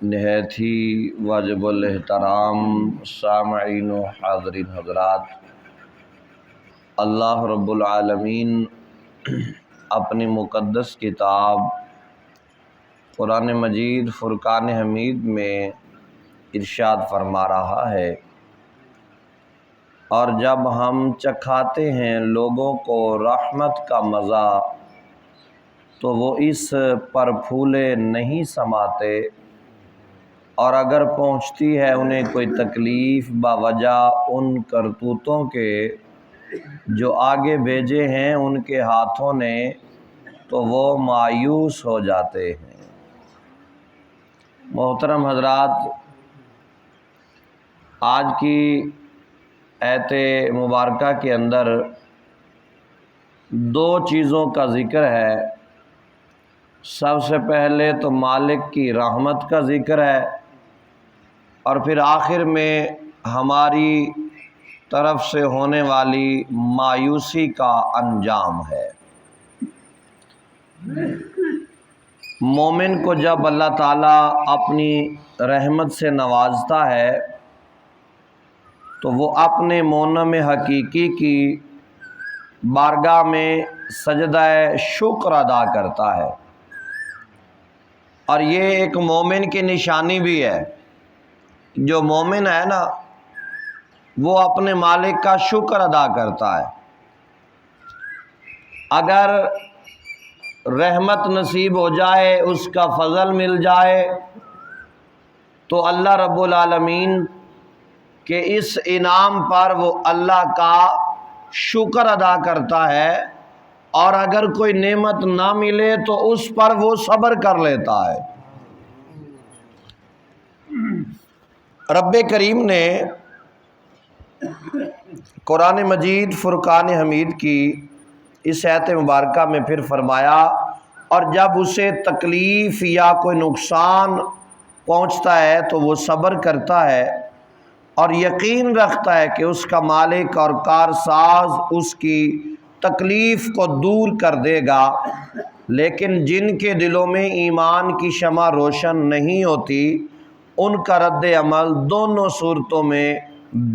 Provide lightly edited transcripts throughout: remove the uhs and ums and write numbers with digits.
نہایت ہی واجب الاحترام سامعین و حاضرین حضرات، اللہ رب العالمین اپنی مقدس کتاب قرآن مجید فرقان حمید میں ارشاد فرما رہا ہے، اور جب ہم چکھاتے ہیں لوگوں کو رحمت کا مزہ تو وہ اس پر پھولے نہیں سماتے، اور اگر پہنچتی ہے انہیں کوئی تکلیف باوجہ ان کرتوتوں کے جو آگے بھیجے ہیں ان کے ہاتھوں نے، تو وہ مایوس ہو جاتے ہیں۔ محترم حضرات، آج کی آیت مبارکہ کے اندر دو چیزوں کا ذکر ہے۔ سب سے پہلے تو مالک کی رحمت کا ذکر ہے، اور پھر آخر میں ہماری طرف سے ہونے والی مایوسی کا انجام ہے۔ مومن کو جب اللہ تعالیٰ اپنی رحمت سے نوازتا ہے تو وہ اپنے منعم حقیقی کی بارگاہ میں سجدہ شکر ادا کرتا ہے، اور یہ ایک مومن کی نشانی بھی ہے۔ جو مومن ہے نا، وہ اپنے مالک کا شکر ادا کرتا ہے۔ اگر رحمت نصیب ہو جائے، اس کا فضل مل جائے، تو اللہ رب العالمین کے اس انعام پر وہ اللہ کا شکر ادا کرتا ہے، اور اگر کوئی نعمت نہ ملے تو اس پر وہ صبر کر لیتا ہے۔ رب کریم نے قرآن مجید فرقان حمید کی اس آیت مبارکہ میں پھر فرمایا، اور جب اسے تکلیف یا کوئی نقصان پہنچتا ہے تو وہ صبر کرتا ہے اور یقین رکھتا ہے کہ اس کا مالک اور کارساز اس کی تکلیف کو دور کر دے گا۔ لیکن جن کے دلوں میں ایمان کی شمع روشن نہیں ہوتی، ان کا رد عمل دونوں صورتوں میں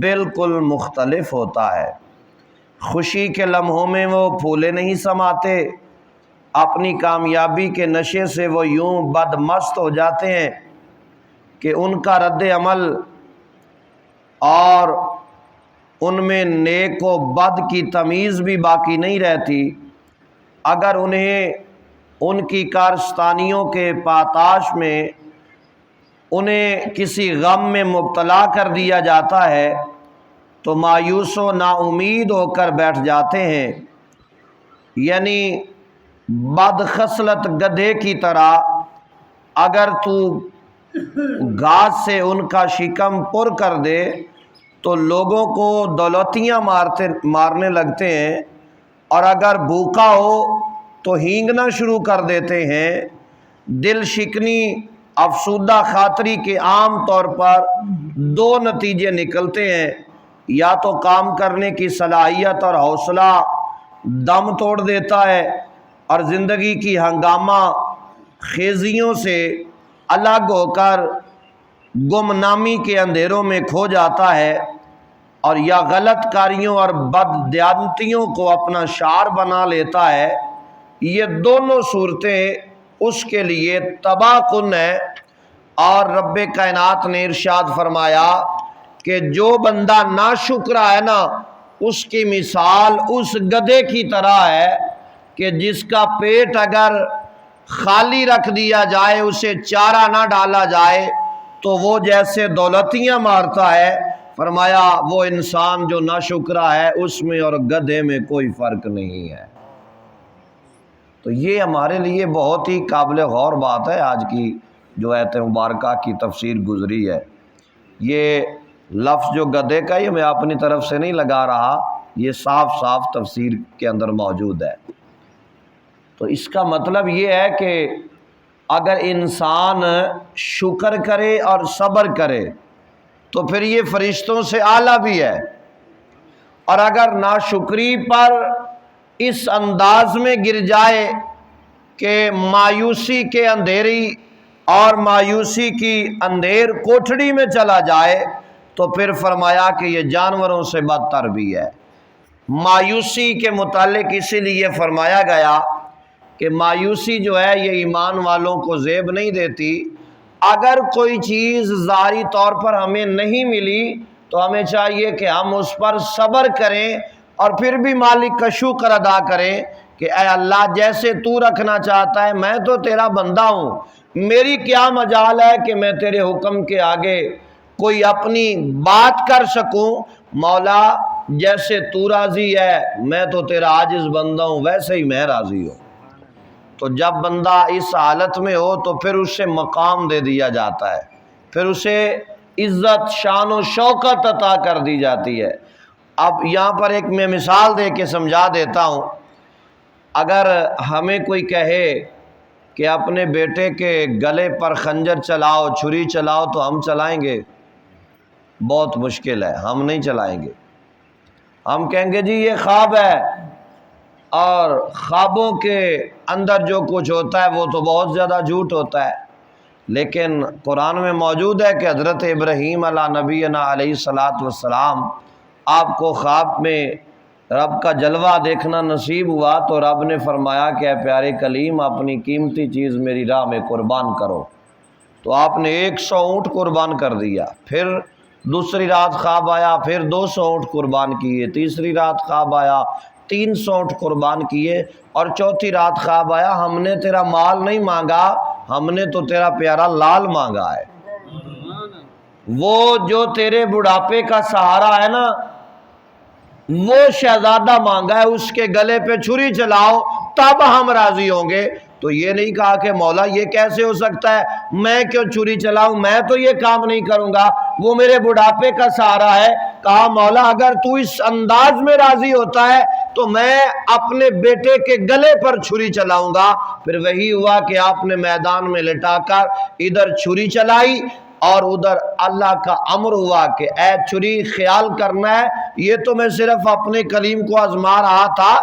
بالکل مختلف ہوتا ہے۔ خوشی کے لمحوں میں وہ پھولے نہیں سماتے، اپنی کامیابی کے نشے سے وہ یوں بدمست ہو جاتے ہیں کہ ان کا رد عمل اور ان میں نیک و بد کی تمیز بھی باقی نہیں رہتی۔ اگر انہیں ان کی کارستانیوں کے پاتاش میں انہیں کسی غم میں مبتلا کر دیا جاتا ہے تو مایوس و نا امید ہو کر بیٹھ جاتے ہیں، یعنی بد خصلت گدھے کی طرح اگر تو گھاس سے ان کا شکم پر کر دے تو لوگوں کو دولتیاں مارنے لگتے ہیں، اور اگر بھوکا ہو تو ہینگنا شروع کر دیتے ہیں۔ دل شکنی افسودہ خاطری کے عام طور پر دو نتیجے نکلتے ہیں، یا تو کام کرنے کی صلاحیت اور حوصلہ دم توڑ دیتا ہے اور زندگی کی ہنگامہ خیزیوں سے الگ ہو کر گمنامی کے اندھیروں میں کھو جاتا ہے، اور یا غلط کاریوں اور بد دیانتیوں کو اپنا شعار بنا لیتا ہے۔ یہ دونوں صورتیں اس کے لیے تباہ کن ہے، اور رب کائنات نے ارشاد فرمایا کہ جو بندہ ناشکرا ہے نا، اس کی مثال اس گدھے کی طرح ہے کہ جس کا پیٹ اگر خالی رکھ دیا جائے، اسے چارہ نہ ڈالا جائے تو وہ جیسے دولتیاں مارتا ہے۔ فرمایا وہ انسان جو ناشکرا ہے، اس میں اور گدھے میں کوئی فرق نہیں ہے۔ تو یہ ہمارے لیے بہت ہی قابل غور بات ہے۔ آج کی جو آیت مبارکہ کی تفسیر گزری ہے، یہ لفظ جو گدھے کا، یہ میں اپنی طرف سے نہیں لگا رہا، یہ صاف صاف تفسیر کے اندر موجود ہے۔ تو اس کا مطلب یہ ہے کہ اگر انسان شکر کرے اور صبر کرے تو پھر یہ فرشتوں سے اعلیٰ بھی ہے، اور اگر ناشکری پر اس انداز میں گر جائے کہ مایوسی کے اندھیری اور مایوسی کی اندھیر کوٹھڑی میں چلا جائے تو پھر فرمایا کہ یہ جانوروں سے بدتر بھی ہے۔ مایوسی کے متعلق اسی لیے فرمایا گیا کہ مایوسی جو ہے یہ ایمان والوں کو زیب نہیں دیتی۔ اگر کوئی چیز ظاہری طور پر ہمیں نہیں ملی تو ہمیں چاہیے کہ ہم اس پر صبر کریں اور پھر بھی مالک کا شکر ادا کریں کہ اے اللہ جیسے تو رکھنا چاہتا ہے، میں تو تیرا بندہ ہوں، میری کیا مجال ہے کہ میں تیرے حکم کے آگے کوئی اپنی بات کر سکوں۔ مولا جیسے تو راضی ہے میں تو تیرا عاجز بندہ ہوں، ویسے ہی میں راضی ہوں۔ تو جب بندہ اس حالت میں ہو تو پھر اسے مقام دے دیا جاتا ہے، پھر اسے عزت شان و شوکت عطا کر دی جاتی ہے۔ اب یہاں پر ایک میں مثال دے کے سمجھا دیتا ہوں۔ اگر ہمیں کوئی کہے کہ اپنے بیٹے کے گلے پر خنجر چلاؤ، چھری چلاؤ، تو ہم چلائیں گے؟ بہت مشکل ہے، ہم نہیں چلائیں گے۔ ہم کہیں گے جی یہ خواب ہے، اور خوابوں کے اندر جو کچھ ہوتا ہے وہ تو بہت زیادہ جھوٹ ہوتا ہے۔ لیکن قرآن میں موجود ہے کہ حضرت ابراہیم علیہ نبینا علیہ الصلاۃ والسلام آپ کو خواب میں رب کا جلوہ دیکھنا نصیب ہوا تو رب نے فرمایا کہ اے پیارے کلیم اپنی قیمتی چیز میری راہ میں قربان کرو، تو آپ نے 100 اونٹ قربان کر دیا۔ پھر دوسری رات خواب آیا، پھر 200 اونٹ قربان کیے، تیسری رات خواب آیا 300 اونٹ قربان کیے، اور چوتھی رات خواب آیا ہم نے تیرا مال نہیں مانگا، ہم نے تو تیرا پیارا لال مانگا ہے۔ وہ جو تیرے بڑھاپے کا سہارا ہے نا، وہ شہزادہ مانگا ہے، اس کے گلے پہ چھری چلاؤ تب ہم راضی ہوں گے۔ تو یہ نہیں کہا کہ مولا یہ کیسے ہو سکتا ہے، میں کیوں چھری چلاؤں، میں تو یہ کام نہیں کروں گا، وہ میرے بڑھاپے کا سہارا ہے۔ کہا مولا اگر تو اس انداز میں راضی ہوتا ہے تو میں اپنے بیٹے کے گلے پر چھری چلاؤں گا۔ پھر وہی ہوا کہ آپ نے میدان میں لٹا کر ادھر چھری چلائی اور ادھر اللہ کا امر ہوا کہ اے چھری خیال کرنا ہے، یہ تو میں صرف اپنے کلیم کو آزما رہا تھا،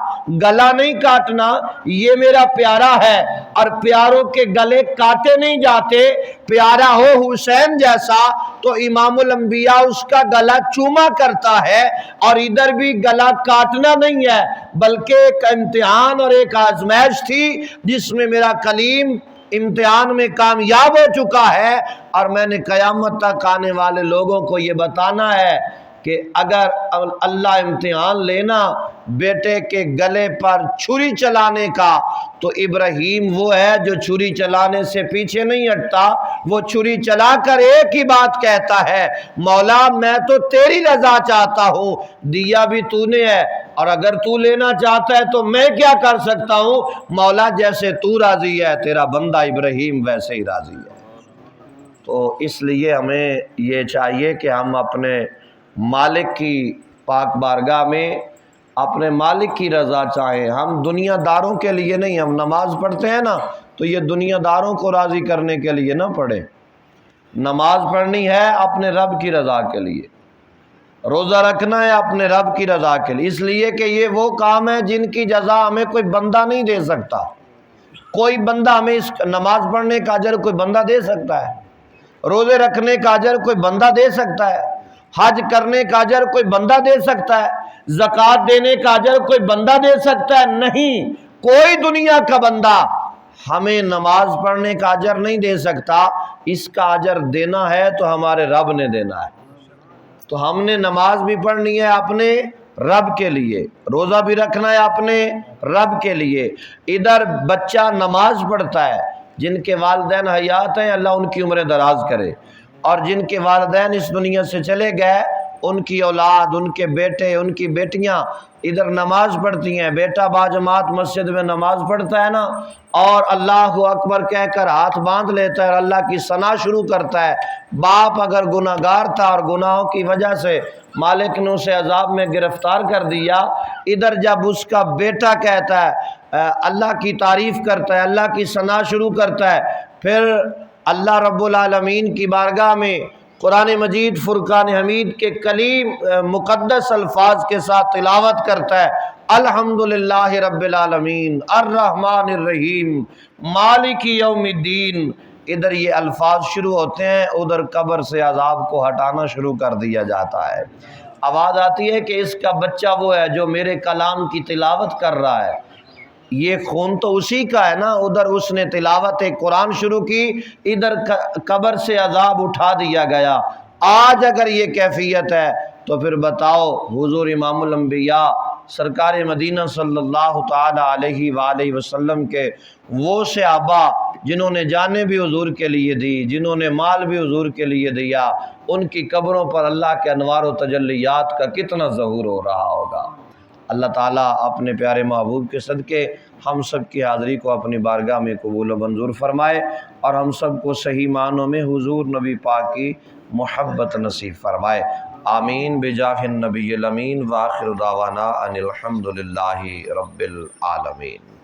گلا نہیں کاٹنا، یہ میرا پیارا ہے اور پیاروں کے گلے کاٹے نہیں جاتے۔ پیارا ہو حسین جیسا تو امام الانبیاء اس کا گلا چوما کرتا ہے، اور ادھر بھی گلا کاٹنا نہیں ہے بلکہ ایک امتحان اور ایک آزمائش تھی جس میں میرا کلیم امتحان میں کامیاب ہو چکا ہے، اور میں نے قیامت تک آنے والے لوگوں کو یہ بتانا ہے کہ اگر اللہ امتحان لینا بیٹے کے گلے پر چھری چلانے کا تو ابراہیم وہ ہے جو چھری چلانے سے پیچھے نہیں ہٹتا، وہ چھری چلا کر ایک ہی بات کہتا ہے مولا میں تو تیری رضا چاہتا ہوں، دیا بھی تو نے ہے، اور اگر تو لینا چاہتا ہے تو میں کیا کر سکتا ہوں، مولا جیسے تو راضی ہے تیرا بندہ ابراہیم ویسے ہی راضی ہے۔ تو اس لیے ہمیں یہ چاہیے کہ ہم اپنے مالک کی پاک بارگاہ میں اپنے مالک کی رضا چاہیں۔ ہم دنیا داروں کے لیے نہیں، ہم نماز پڑھتے ہیں نا تو یہ دنیا داروں کو راضی کرنے کے لیے نہ پڑھیں، نماز پڑھنی ہے اپنے رب کی رضا کے لیے، روزہ رکھنا ہے اپنے رب کی رضا کے لیے، اس لیے کہ یہ وہ کام ہے جن کی جزا ہمیں کوئی بندہ نہیں دے سکتا۔ کوئی بندہ ہمیں اس نماز پڑھنے کا اجر کوئی بندہ دے سکتا ہے، روزے رکھنے کا اجر کوئی بندہ دے سکتا ہے، حج کرنے کا اجر کوئی بندہ دے سکتا ہے، زکوٰۃ دینے کا اجر کوئی بندہ دے سکتا ہے؟ نہیں، کوئی دنیا کا بندہ ہمیں نماز پڑھنے کا اجر نہیں دے سکتا۔ اس کا اجر دینا ہے تو ہمارے رب نے دینا ہے۔ تو ہم نے نماز بھی پڑھنی ہے اپنے رب کے لیے، روزہ بھی رکھنا ہے اپنے رب کے لیے۔ ادھر بچہ نماز پڑھتا ہے، جن کے والدین حیات ہیں اللہ ان کی عمر دراز کرے، اور جن کے والدین اس دنیا سے چلے گئے ان کی اولاد، ان کے بیٹے، ان کی بیٹیاں ادھر نماز پڑھتی ہیں۔ بیٹا باجماعت مسجد میں نماز پڑھتا ہے نا، اور اللہ اکبر کہہ کر ہاتھ باندھ لیتا ہے اور اللہ کی ثنا شروع کرتا ہے۔ باپ اگر گناہ گار تھا اور گناہوں کی وجہ سے مالک نے اسے عذاب میں گرفتار کر دیا، ادھر جب اس کا بیٹا کہتا ہے اللہ کی تعریف کرتا ہے، اللہ کی ثنا شروع کرتا ہے، پھر اللہ رب العالمین کی بارگاہ میں قرآن مجید فرقان حمید کے کلیم مقدس الفاظ کے ساتھ تلاوت کرتا ہے، الحمدللہ رب العالمین الرحمن الرحیم مالک یوم الدین، ادھر یہ الفاظ شروع ہوتے ہیں، ادھر قبر سے عذاب کو ہٹانا شروع کر دیا جاتا ہے۔ آواز آتی ہے کہ اس کا بچہ وہ ہے جو میرے کلام کی تلاوت کر رہا ہے، یہ خون تو اسی کا ہے نا، ادھر اس نے تلاوت قرآن شروع کی، ادھر قبر سے عذاب اٹھا دیا گیا۔ آج اگر یہ کیفیت ہے تو پھر بتاؤ حضور امام الانبیاء سرکار مدینہ صلی اللہ تعالی علیہ وآلہ وسلم کے وہ صحابہ جنہوں نے جانیں بھی حضور کے لیے دی، جنہوں نے مال بھی حضور کے لیے دیا، ان کی قبروں پر اللہ کے انوار و تجلیات کا کتنا ظہور ہو رہا ہوگا۔ اللہ تعالیٰ اپنے پیارے محبوب کے صدقے ہم سب کی حاضری کو اپنی بارگاہ میں قبول و منظور فرمائے، اور ہم سب کو صحیح معنوں میں حضور نبی پاک کی محبت نصیب فرمائے۔ آمین بجاہ النبی الامین، وآخر دعوانا ان الحمدللہ رب العالمین۔